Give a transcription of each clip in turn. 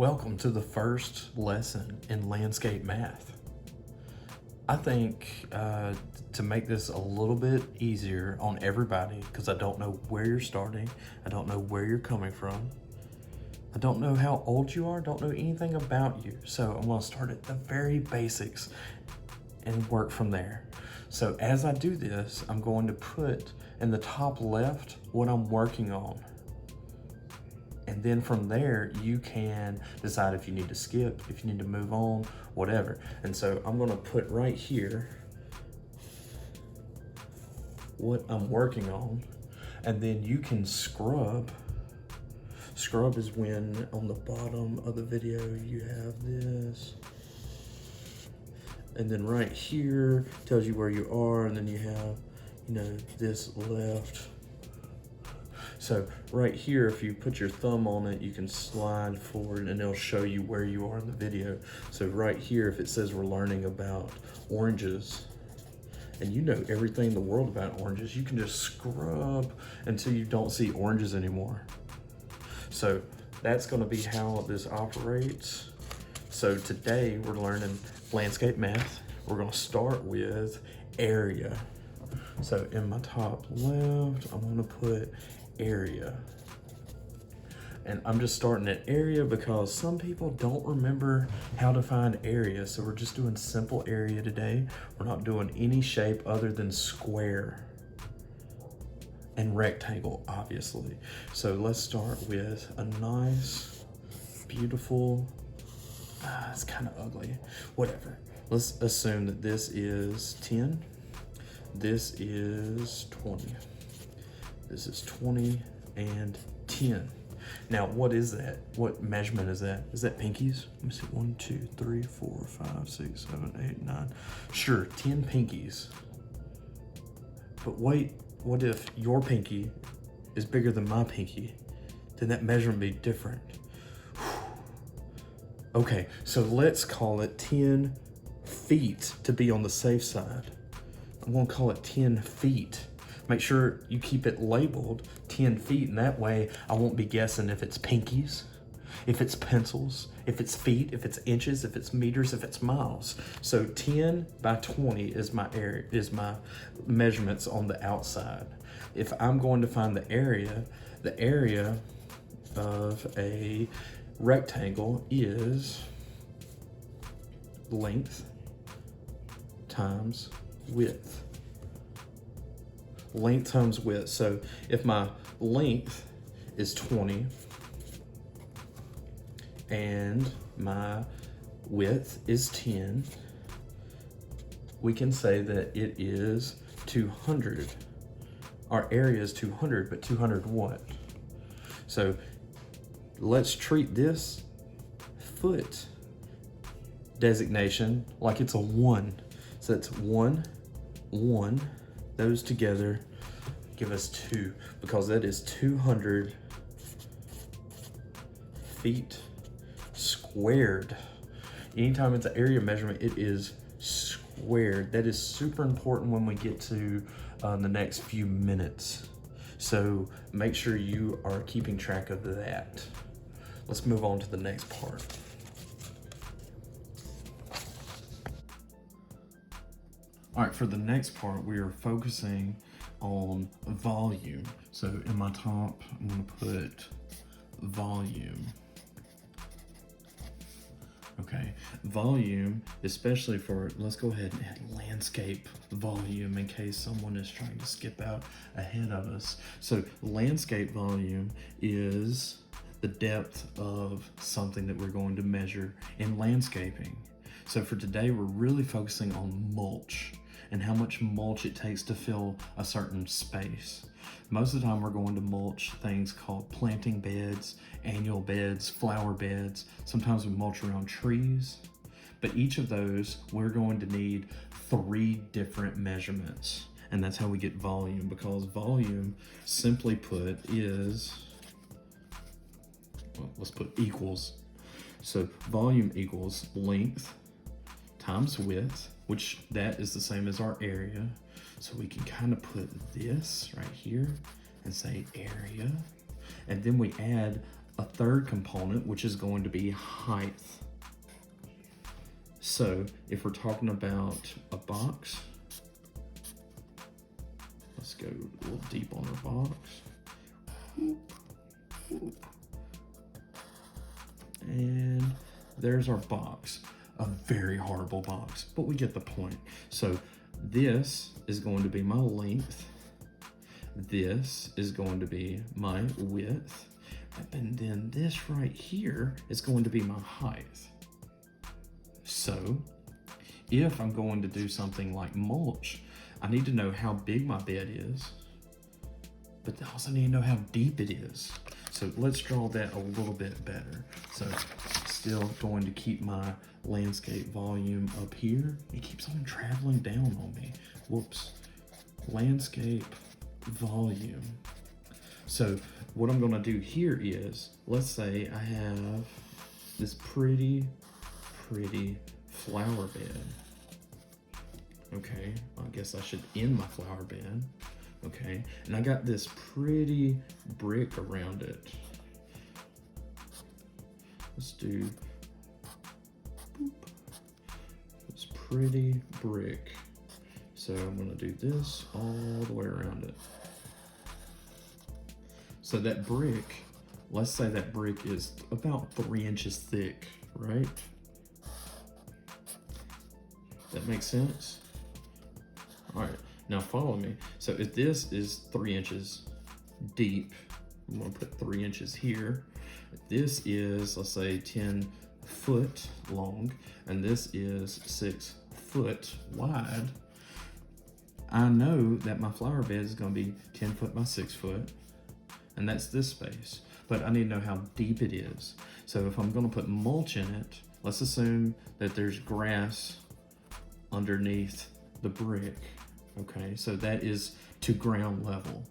Welcome to the first lesson in landscape math. I think to make this a little bit easier on everybody, because I don't know where you're starting, I don't know where you're coming from, I don't know how old you are, don't know anything about you. So I'm gonna start at the very basics and work from there. So as I do this, I'm going to put in the top left what I'm working on. And then from there, you can decide if you need to skip, if you need to move on, whatever. And so I'm gonna put right here what I'm working on, and then you can scrub. Scrub is when on the bottom of the video, you have this. And then right here tells you where you are, and then you have, this left. So right here, if you put your thumb on it, you can slide forward and it'll show you where you are in the video. So right here, if it says we're learning about oranges, and you know everything in the world about oranges, you can just scrub until you don't see oranges anymore. So that's gonna be how this operates. So today we're learning landscape math. We're gonna start with area. So in my top left, I'm gonna put area. And I'm just starting at area because some people don't remember how to find area. So we're just doing simple area today. We're not doing any shape other than square and rectangle, obviously. So let's start with a nice, beautiful, it's kind of ugly, whatever. Let's assume that this is 10. This is 20. This is 20 and 10. Now, what is that? What measurement is that? Is that pinkies? Let me see, 1, 2, 3, 4, 5, 6, 7, 8, 9. Sure, 10 pinkies. But wait, what if your pinky is bigger than my pinky? Then that measurement be different. Okay, so let's call it 10 feet to be on the safe side. I'm gonna call it 10 feet. Make sure you keep it labeled 10 feet, and that way I won't be guessing if it's pinkies, if it's pencils, if it's feet, if it's inches, if it's meters, if it's miles. So 10 by 20 is my area, is my measurements on the outside. If I'm going to find the area of a rectangle is length times width. Length times width. So if my length is 20 and my width is 10, we can say that it is 200. Our area is 200, but 200 what? So let's treat this foot designation like it's a 1. So it's 1, 1. Those together give us 2, because that is 200 feet squared. Anytime it's an area measurement, it is squared. That is super important when we get to the next few minutes. So make sure you are keeping track of that. Let's move on to the next part. All right, for the next part, we are focusing on volume. So in my top, I'm gonna put volume. Okay, volume, especially for, let's go ahead and add landscape volume in case someone is trying to skip out ahead of us. So landscape volume is the depth of something that we're going to measure in landscaping. So for today, we're really focusing on mulch and how much mulch it takes to fill a certain space. Most of the time we're going to mulch things called planting beds, annual beds, flower beds. Sometimes we mulch around trees, but each of those we're going to need 3 different measurements. And that's how we get volume, because volume, simply put, is, well, let's put equals. So volume equals length times width, which that is the same as our area. So we can kind of put this right here and say area. And then we add a third component, which is going to be height. So if we're talking about a box, let's go a little deep on our box. Whoop, whoop. And there's our box. A very horrible box, but we get the point. So this is going to be my length. This is going to be my width. And then this right here is going to be my height. So if I'm going to do something like mulch, I need to know how big my bed is, but I also need to know how deep it is. So let's draw that a little bit better. So still going to keep my landscape volume up here. It keeps on traveling down on me. Whoops. Landscape volume. So what I'm gonna do here is, let's say I have this pretty flower bed. Okay, I guess I should end my flower bed. Okay, and I got this pretty brick around it. Let's do boop, this pretty brick. So I'm gonna do this all the way around it. So that brick, let's say that brick is about 3 inches thick, right? That makes sense? All right, now follow me. So if this is 3 inches deep, I'm gonna put 3 inches here. If this is, let's say 10 foot long, and this is 6 foot wide, I know that my flower bed is gonna be 10 foot by 6 foot, and that's this space, but I need to know how deep it is. So if I'm gonna put mulch in it, let's assume that there's grass underneath the brick. Okay, so that is to ground level.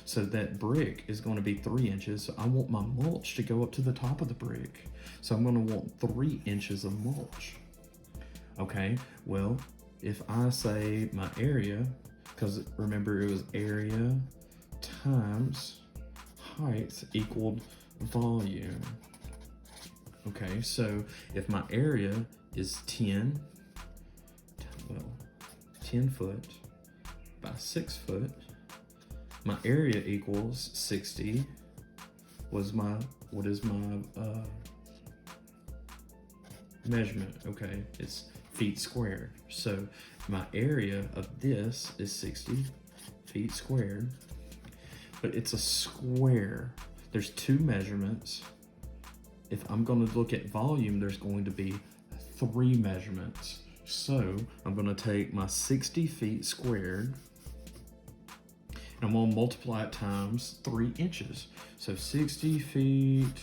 So that brick is going to be 3 inches. So I want my mulch to go up to the top of the brick. So I'm going to want 3 inches of mulch. Okay, well, if I say my area, because remember it was area times height equaled volume. Okay, so if my area is 10 foot by 6 foot, my area equals 60 what is my measurement? Okay, it's feet squared. So my area of this is 60 feet squared, but it's a square. There's 2 measurements. If I'm going to look at volume, there's going to be 3 measurements. So I'm going to take my 60 feet squared, and I'm going to multiply it times 3 inches. So 60 feet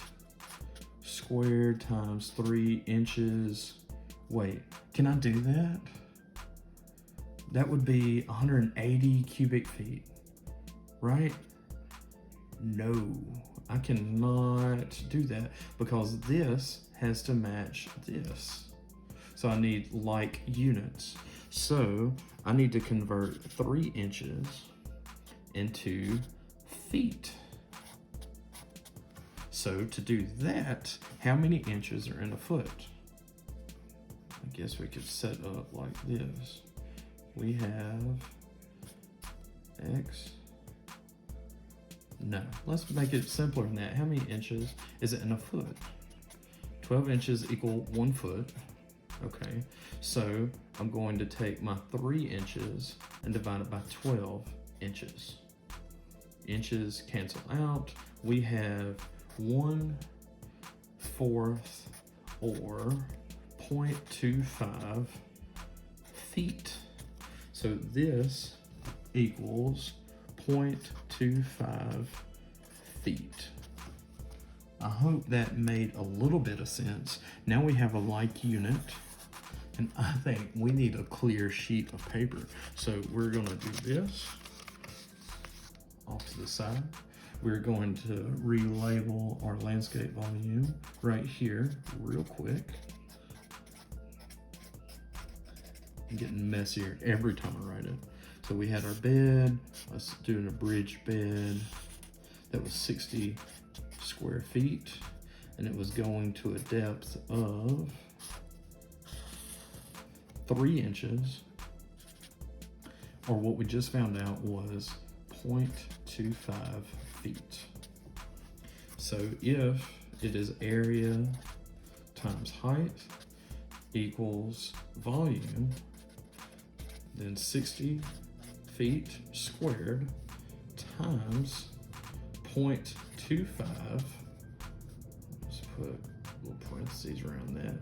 squared times 3 inches. Wait, can I do that? That would be 180 cubic feet, right? No, I cannot do that because this has to match this. So I need like units. So I need to convert 3 inches into feet. So to do that, how many inches are in a foot? I guess we could set up like this. We have X. No, let's make it simpler than that. How many inches is it in a foot? 12 inches equal 1 foot. Okay, so I'm going to take my 3 inches and divide it by 12 inches. Inches cancel out. We have 1/4 or 0.25 feet. So this equals 0.25 feet. I hope that made a little bit of sense. Now we have a like unit, and I think we need a clear sheet of paper. So we're gonna do this off to the side. We're going to relabel our landscape volume right here real quick. I'm getting messier every time I write it. So we had our bed. Let's do an abridged bed. That was 60 square feet, and it was going to a depth of 3 inches, or what we just found out was 0.25 feet. So if it is area times height equals volume, then 60 feet squared times 0.25, let's put little parentheses around that,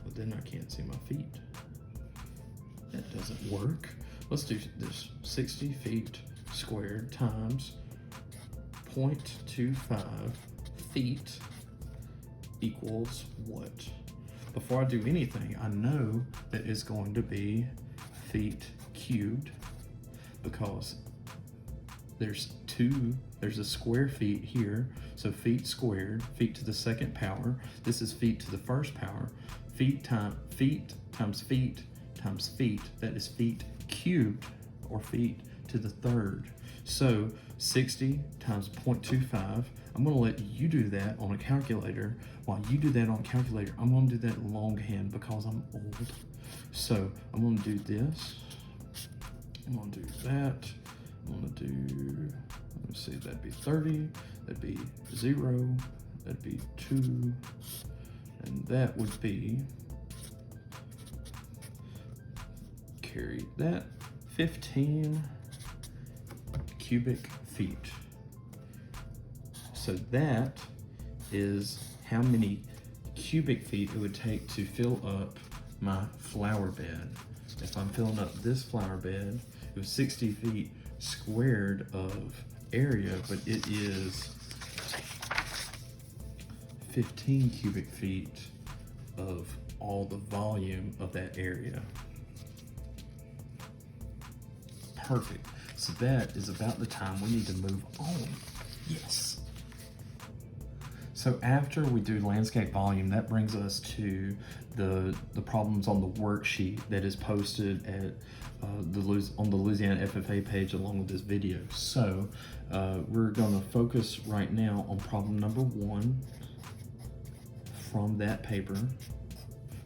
but then I can't see my feet. That doesn't work. Let's do this. 60 feet squared times 0.25 feet equals what? Before I do anything, I know that it's going to be feet cubed, because there's a square feet here, so feet squared, feet to the second power. This is feet to the first power. Feet times feet times feet times feet, that is feet cubed, or feet to the third. So 60 times 0.25, I'm gonna let you do that on a calculator. While you do that on a calculator, I'm gonna do that longhand because I'm old. So I'm gonna do this, I'm gonna do that, I'm gonna do, let me see, that'd be 30, that'd be 0, that'd be 2, and that would be, carry that, 15 cubic feet. So that is how many cubic feet it would take to fill up my flower bed. If I'm filling up this flower bed, it was 60 feet squared of area, but it is 15 cubic feet of all the volume of that area. Perfect. So that is about the time we need to move on. Yes. So after we do landscape volume, that brings us to the problems on the worksheet that is posted at on the Louisiana FFA page along with this video. So we're going to focus right now on problem number 1 from that paper,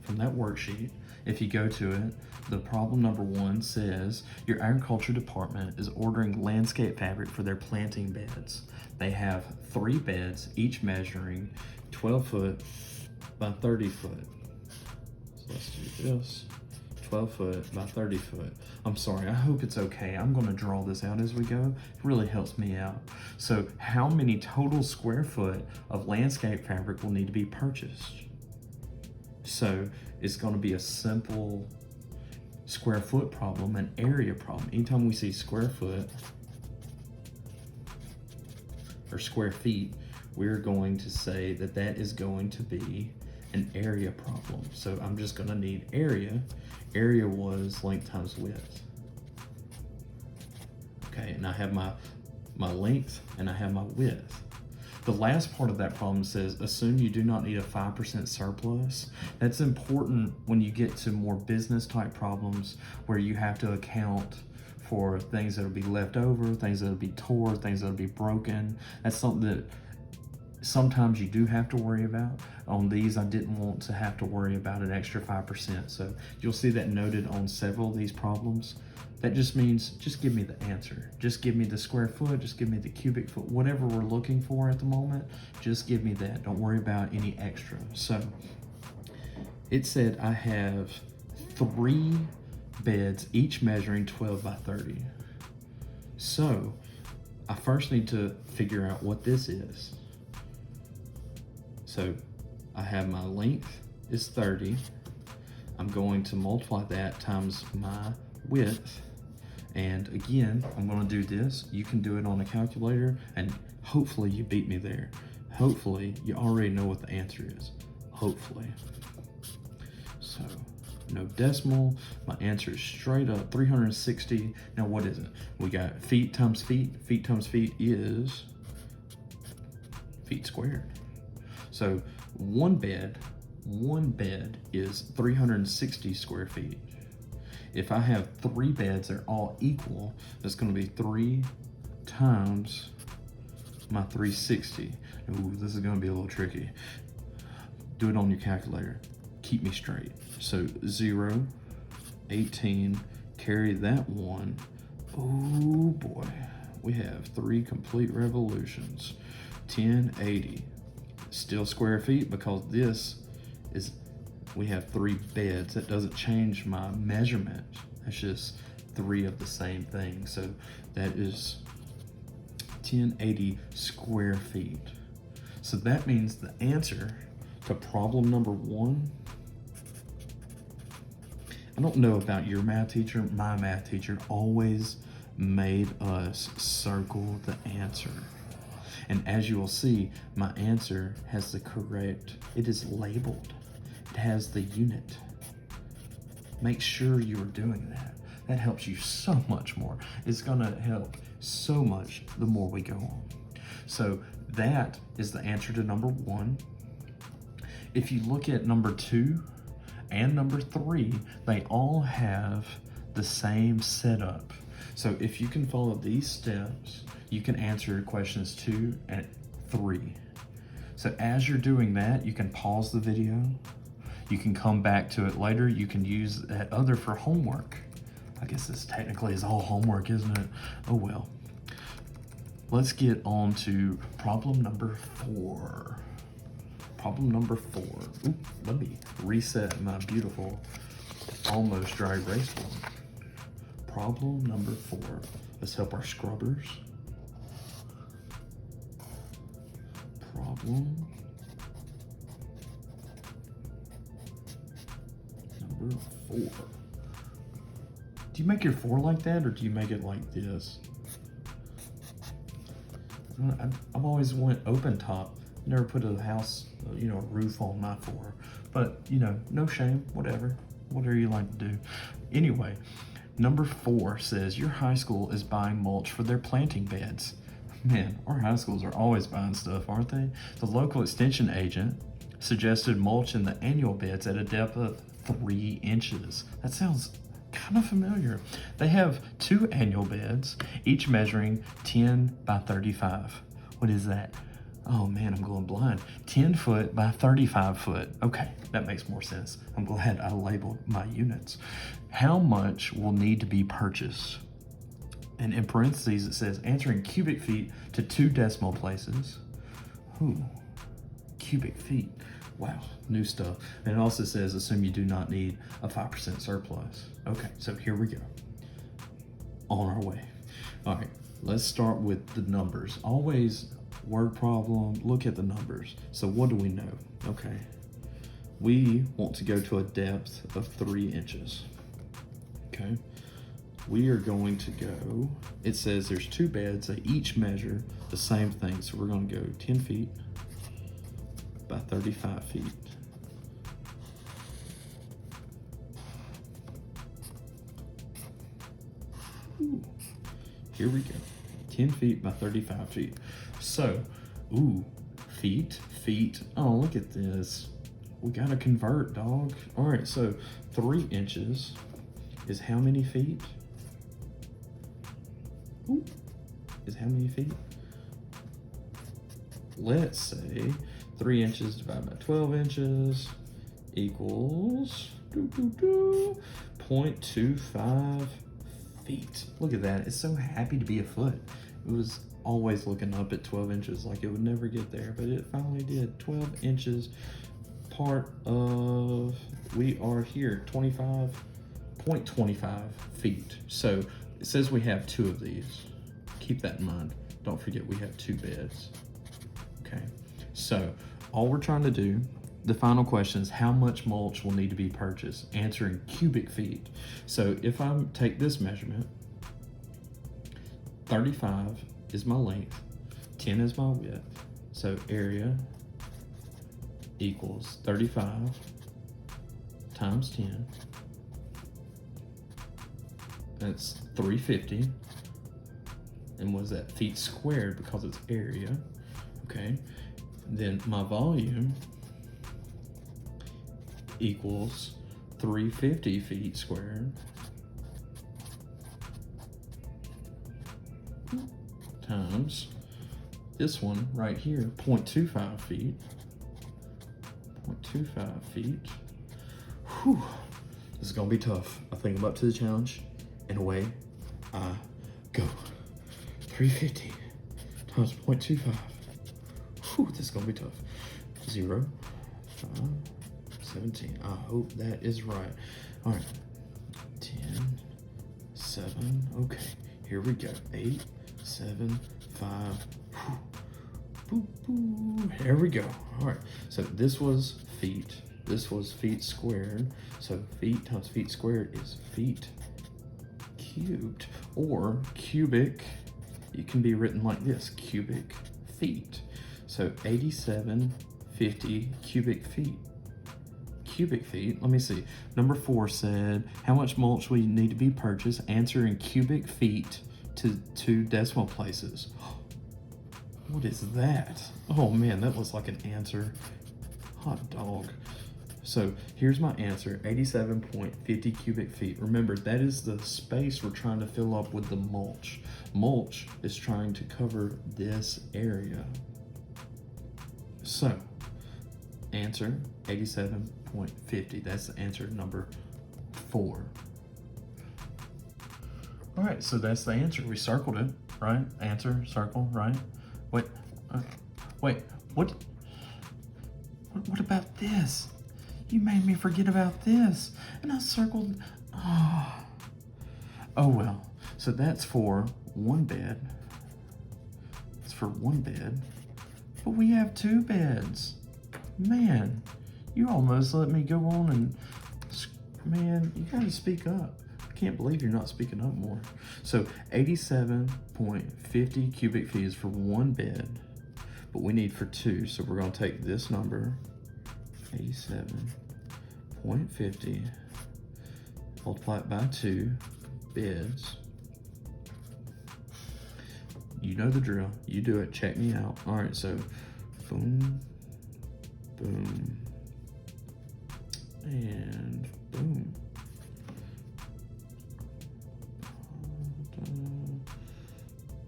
from that worksheet. If you go to it, the problem number 1 says, your agriculture department is ordering landscape fabric for their planting beds. They have 3 beds, each measuring 12 foot by 30 foot. So let's do this, 12 foot by 30 foot. I'm sorry, I hope it's okay. I'm gonna draw this out as we go. It really helps me out. So how many total square foot of landscape fabric will need to be purchased? So it's gonna be a simple square foot problem, an area problem. Anytime we see square foot or square feet, we're going to say that that is going to be an area problem. So I'm just gonna need area. Area was length times width. Okay, and I have my length and I have my width. The last part of that problem says, assume you do not need a 5% surplus. That's important when you get to more business type problems where you have to account for things that'll be left over, things that'll be tore, things that'll be broken. That's something that sometimes you do have to worry about. On these, I didn't want to have to worry about an extra 5%. So you'll see that noted on several of these problems. That just means, just give me the answer. Just give me the square foot, just give me the cubic foot, whatever we're looking for at the moment, just give me that. Don't worry about any extra. So it said I have 3 beds, each measuring 12 by 30. So I first need to figure out what this is. So I have my length is 30. I'm going to multiply that times my width. And again, I'm going to do this. You can do it on a calculator, and hopefully you beat me there. Hopefully you already know what the answer is. Hopefully. So no decimal. My answer is straight up 360. Now what is it? We got feet times feet. Feet times feet is feet squared. So one bed is 360 square feet. If I have 3 beds, they're all equal, it's going to be 3 times my 360. Ooh, this is gonna be a little tricky. Do it on your calculator. Keep me straight. So 0, 18, carry that 1. Oh boy, we have 3 complete revolutions. 1080, still square feet because this is, we have 3 beds. That doesn't change my measurement. That's just 3 of the same thing. So that is 1080 square feet. So that means the answer to problem number 1, I don't know about your math teacher, my math teacher always made us circle the answer. And as you will see, my answer has the correct, it is labeled. It has the unit. Make sure you're doing that. That helps you so much more. It's gonna help so much the more we go on. So that is the answer to number 1. If you look at number 2 and number 3, they all have the same setup. So if you can follow these steps, you can answer questions 2 and 3. So as you're doing that, you can pause the video. You can come back to it later. You can use that other for homework. I guess this technically is all homework, isn't it? Oh well. Let's get on to problem number 4. Problem number 4. Ooh, let me reset my beautiful, almost dry erase board. Problem number 4. Let's help our scrubbers. Problem number 4. Do you make your 4 like that, or do you make it like this? I've always went open top. Never put a house, roof on my 4. But, no shame, whatever. Whatever you like to do. Anyway, number 4 says, your high school is buying mulch for their planting beds. Man, our high schools are always buying stuff, aren't they? The local extension agent suggested mulch in the annual beds at a depth of 3 inches. That sounds kind of familiar. They have 2 annual beds, each measuring 10 by 35. What is that? Oh man, I'm going blind. 10 foot by 35 foot. Okay, that makes more sense. I'm glad I labeled my units. How much will need to be purchased? And in parentheses, it says answering cubic feet to 2 decimal places. Ooh, cubic feet. Wow, new stuff. And it also says assume you do not need a 5% surplus. Okay, so here we go. On our way. All right, let's start with the numbers. Always word problem, look at the numbers. So what do we know? Okay, we want to go to a depth of 3 inches. Okay, we are going to go, it says there's 2 beds, they each measure the same thing. So we're gonna go 10 feet by 35 feet. Ooh, here we go, 10 feet by 35 feet. So, ooh, feet, oh, look at this. We gotta convert, dog. All right, so 3 inches is how many feet? Ooh, is how many feet? Let's say 3 inches divided by 12 inches equals 0.25 feet. Look at that, it's so happy to be a foot. It was always looking up at 12 inches like it would never get there, but it finally did. 12 inches, part of, we are here, 25.25 feet. So it says we have 2 of these. Keep that in mind. Don't forget we have 2 beds. Okay, so all we're trying to do, the final question is how much mulch will need to be purchased, answering cubic feet. So if I take this measurement, 35 is my length, 10 is my width. So area equals 35 times 10. That's 350. And what is that? Feet squared because it's area. Okay. Then my volume equals 350 feet squared times this one right here, 0.25 feet. 0.25 feet. Whew. This is gonna be tough. I think I'm up to the challenge, and away I go. 350 times 0.25. Whew, this is gonna be tough. 0, 5, 17. I hope that is right. All right, 10, 7. Okay, here we go. 8, 7, 5. Whew. Boo, boo. Here we go. All right, so this was feet. This was feet squared. So feet times feet squared is feet cubed, or cubic. It can be written like this, cubic feet. So 8750 cubic feet. Cubic feet, let me see. Number 4 said, how much mulch will you need to be purchased? Answer in cubic feet to 2 decimal places. What is that? Oh man, that looks like an answer. Hot dog. So here's my answer, 87.50 cubic feet. Remember, that is the space we're trying to fill up with the mulch. Mulch is trying to cover this area. So, answer 87.50. That's the answer number 4. All right, so that's the answer. We circled it, right? Answer, circle, right? Wait, what about this? You made me forget about this, and I circled. Oh well. So that's for one bed. It's for one bed, but we have 2 beds. Man, you almost let me go on and, man, you gotta speak up. I can't believe you're not speaking up more. So 87.50 cubic feet is for one bed, but we need for 2. So we're gonna take this number, 87.50, multiply it by 2 beds. You know the drill. You do it. Check me out. All right, so boom, boom, and boom.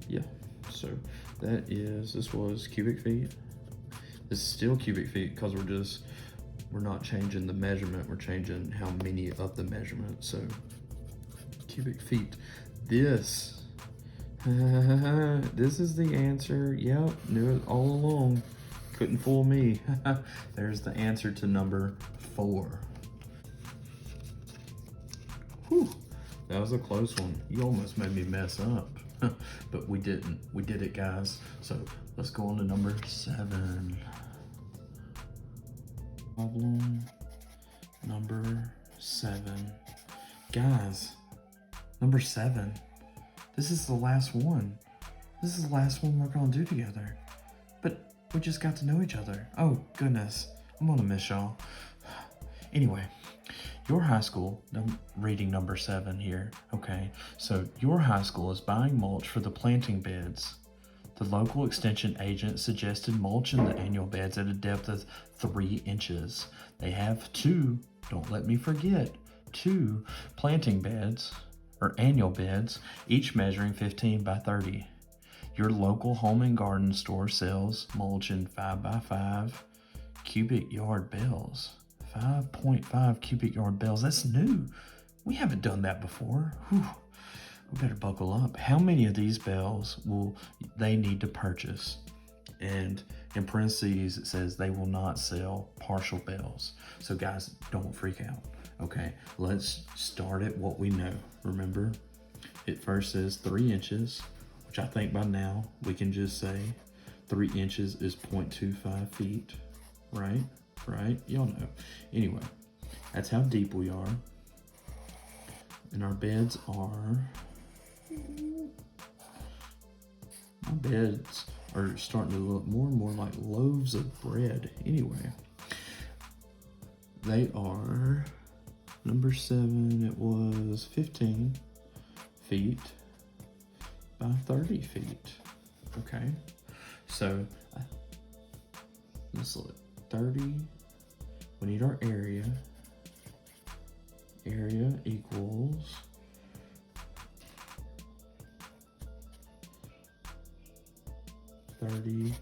Yeah, so that is, this was cubic feet. This is still cubic feet because we're not changing the measurement, we're changing how many of the measurement. So cubic feet. This is the answer. Yep, knew it all along. Couldn't fool me. There's the answer to number 4. Whew, that was a close one. You almost made me mess up, but we didn't. We did it, guys. So let's go on to number 7. Problem number 7. Guys, number 7. This is the last one. This is the last one we're gonna do together. But we just got to know each other. Oh goodness, I'm gonna miss y'all. Anyway, your high school, I'm reading number 7 here, okay? So your high school is buying mulch for the planting beds. The local extension agent suggested mulch in the annual beds at a depth of 3 inches. They have 2, don't let me forget, 2 planting beds, or annual beds, each measuring 15 by 30. Your local home and garden store sells mulch in 5 by 5 cubic yard bales. 5.5 cubic yard bales, that's new. We haven't done that before. Whew. We better buckle up. How many of these bales will they need to purchase? And in parentheses, it says they will not sell partial bales. So guys, don't freak out. Okay, let's start at what we know. Remember, it first says 3 inches, which I think by now we can just say 3 inches is 0.25 feet, right? Right? Y'all know. Anyway, that's how deep we are. And our beds are, my beds are starting to look more and more like loaves of bread. Anyway, they are, number 7, it was 15 feet by 30 feet. Okay, so let's look. 30, we need our area. Area equals 30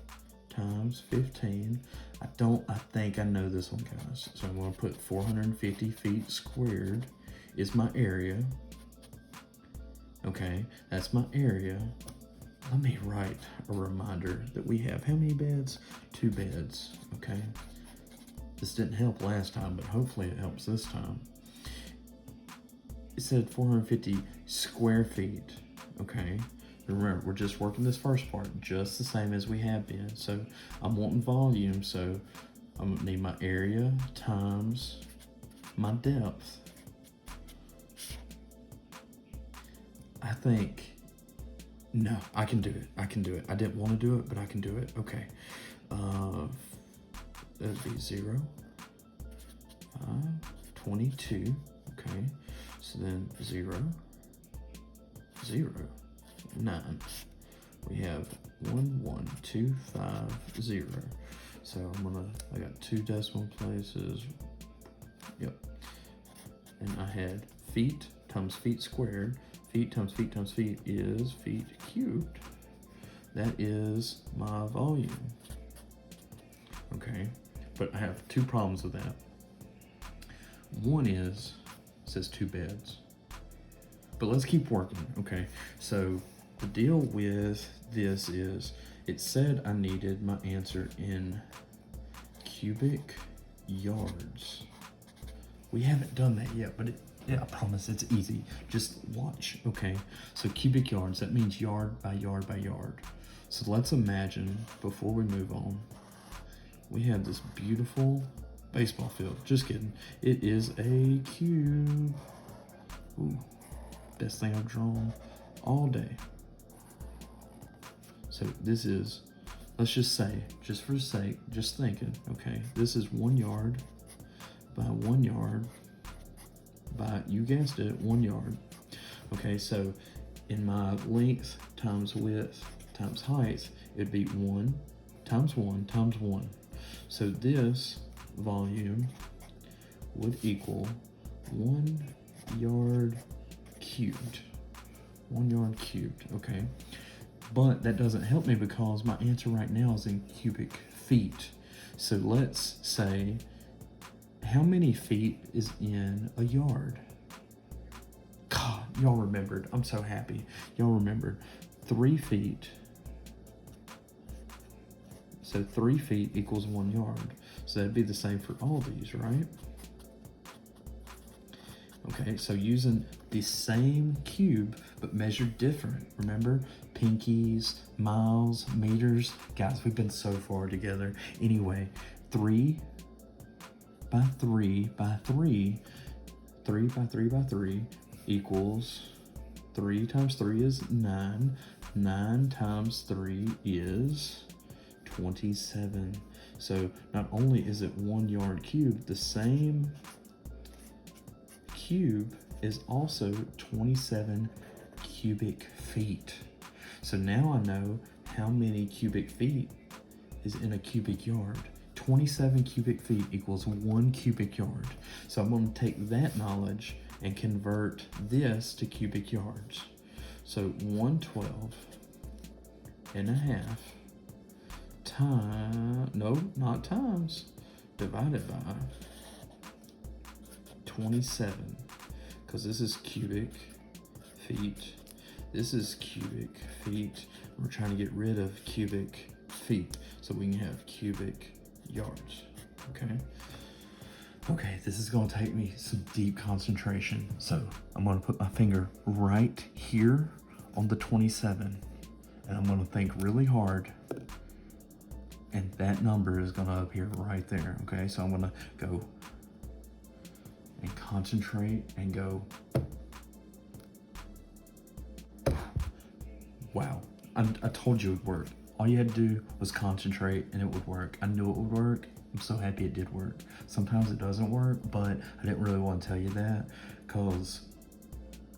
times 15. I think I know this one, guys. So I'm gonna put 450 feet squared is my area. Okay, that's my area. Let me write a reminder that we have how many beds? 2 beds, okay? This didn't help last time, but hopefully it helps this time. It said 450 square feet, okay? Remember, we're just working this first part just the same as we have been. So I'm wanting volume, so I'm gonna need my area times my depth. I think, no, I can do it. I can do it. I didn't want to do it, but I can do it. Okay. That'd be 0, 5, 22. Okay. So then 0, 0, 9. We have 1, 1, 2, 5, 0. So I got 2 decimal places. Yep. And I had feet times feet squared. Feet times feet times feet is feet cubed. That is my volume. Okay, but I have 2 problems with that. One is, it says 2 beds. But let's keep working, okay? So the deal with this is, it said I needed my answer in cubic yards. We haven't done that yet, but I promise it's easy. Just watch, okay? So cubic yards, that means yard by yard by yard. So let's imagine, before we move on, we have this beautiful baseball field. Just kidding. It is a cube. Ooh, best thing I've drawn all day. So this is, let's just say, just for sake, just thinking, okay, this is 1 yard by 1 yard by, you guessed it, 1 yard. Okay, so in my length times width times height, it'd be 1 times 1 times 1. So this volume would equal 1 yard cubed. 1 yard cubed, okay? But that doesn't help me because my answer right now is in cubic feet. So let's say, how many feet is in a yard? God, y'all remembered. I'm so happy. Y'all remembered. 3 feet. So 3 feet equals 1 yard. So that'd be the same for all these, right? Okay, so using the same cube, but measured different. Remember, pinkies, miles, meters. Guys, we've been so far together. Anyway, 3 by 3 by 3, 3 by 3 by 3 equals 3 times 3 is 9. 9 times 3 is 27. So not only is it 1 yard cubed, the same cube is also 27 cubic feet. So now I know how many cubic feet is in a cubic yard. 27 cubic feet equals 1 cubic yard. So I'm going to take that knowledge and convert this to cubic yards. So 112 and a half times, no, not times, divided by 27, because this is cubic feet, this is cubic feet. We're trying to get rid of cubic feet so we can have cubic yards, okay? Okay, this is gonna take me some deep concentration. So I'm gonna put my finger right here on the 27, and I'm gonna think really hard, and that number is gonna appear right there, okay? So I'm gonna go and concentrate and go, wow, I told you it would work. All you had to do was concentrate and it would work. I knew it would work. I'm so happy it did work. Sometimes it doesn't work, but I didn't really want to tell you that because,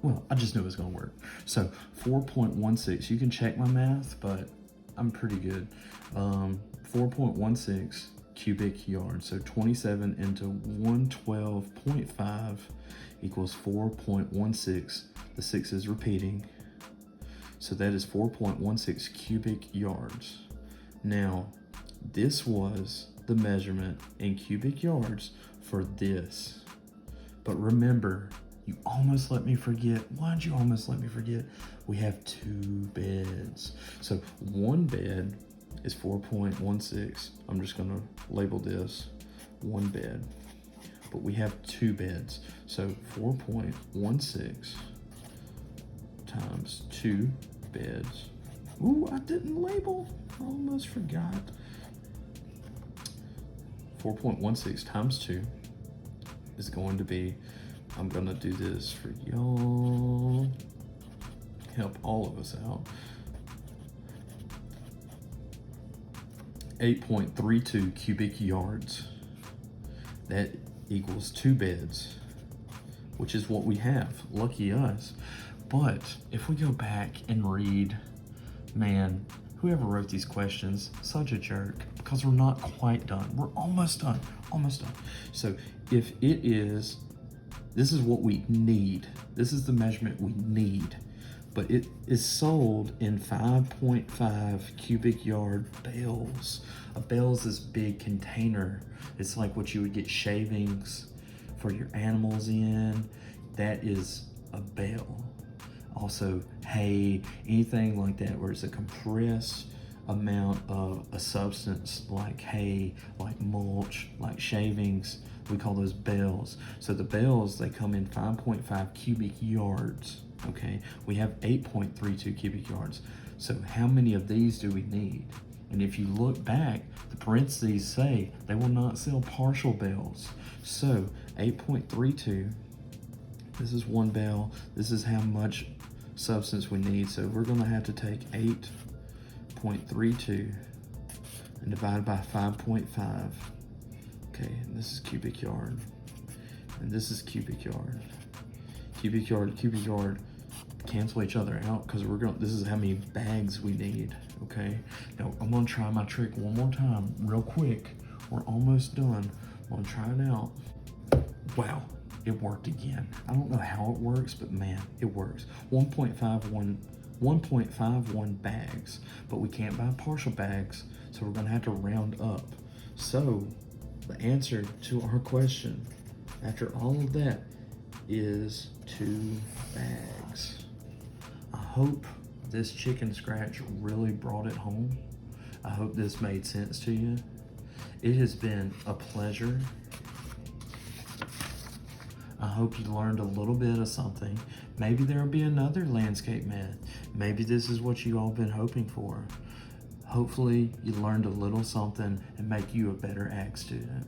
well, I just knew it was gonna work. So 4.16, you can check my math, but I'm pretty good. 4.16 cubic yards. So 27 into 112.5 equals 4.16. The 6 is repeating. So that is 4.16 cubic yards. Now, this was the measurement in cubic yards for this. But remember, you almost let me forget. Why'd you almost let me forget? We have 2 beds. So one bed is 4.16. I'm just gonna label this 1 bed. But we have 2 beds. So 4.16 times 2 beds. Ooh, I didn't label. I almost forgot. 4.16 times 2 is going to be, I'm gonna do this for y'all, help all of us out, 8.32 cubic yards. That equals 2 beds, which is what we have. Lucky us. But if we go back and read, man, whoever wrote these questions, such a jerk, because we're not quite done. We're almost done, almost done. So if it is, this is what we need. This is the measurement we need, but it is sold in 5.5 cubic yard bales. A bale is this big container. It's like what you would get shavings for your animals in. That is a bale. Also hay, anything like that where it's a compressed amount of a substance like hay, like mulch, like shavings, we call those bales. So the bales, they come in 5.5 cubic yards, okay? We have 8.32 cubic yards. So how many of these do we need? And if you look back, the parentheses say they will not sell partial bales. So 8.32, this is 1 bale. This is how much substance we need. So we're gonna have to take 8.32 and divide by 5.5. Okay, and this is cubic yard. And this is cubic yard. Cubic yard cancel each other out because this is how many bags we need, okay? Now I'm gonna try my trick one more time, real quick. We're almost done. I'm gonna try it out. Wow, it worked again. I don't know how it works, but man, it works. 1.51 bags, but we can't buy partial bags, so we're gonna have to round up. So the answer to our question, after all of that, is 2 bags. I hope this chicken scratch really brought it home. I hope this made sense to you. It has been a pleasure. I hope you learned a little bit of something. Maybe there'll be another landscape myth. Maybe this is what you all been hoping for. Hopefully you learned a little something and make you a better ag student.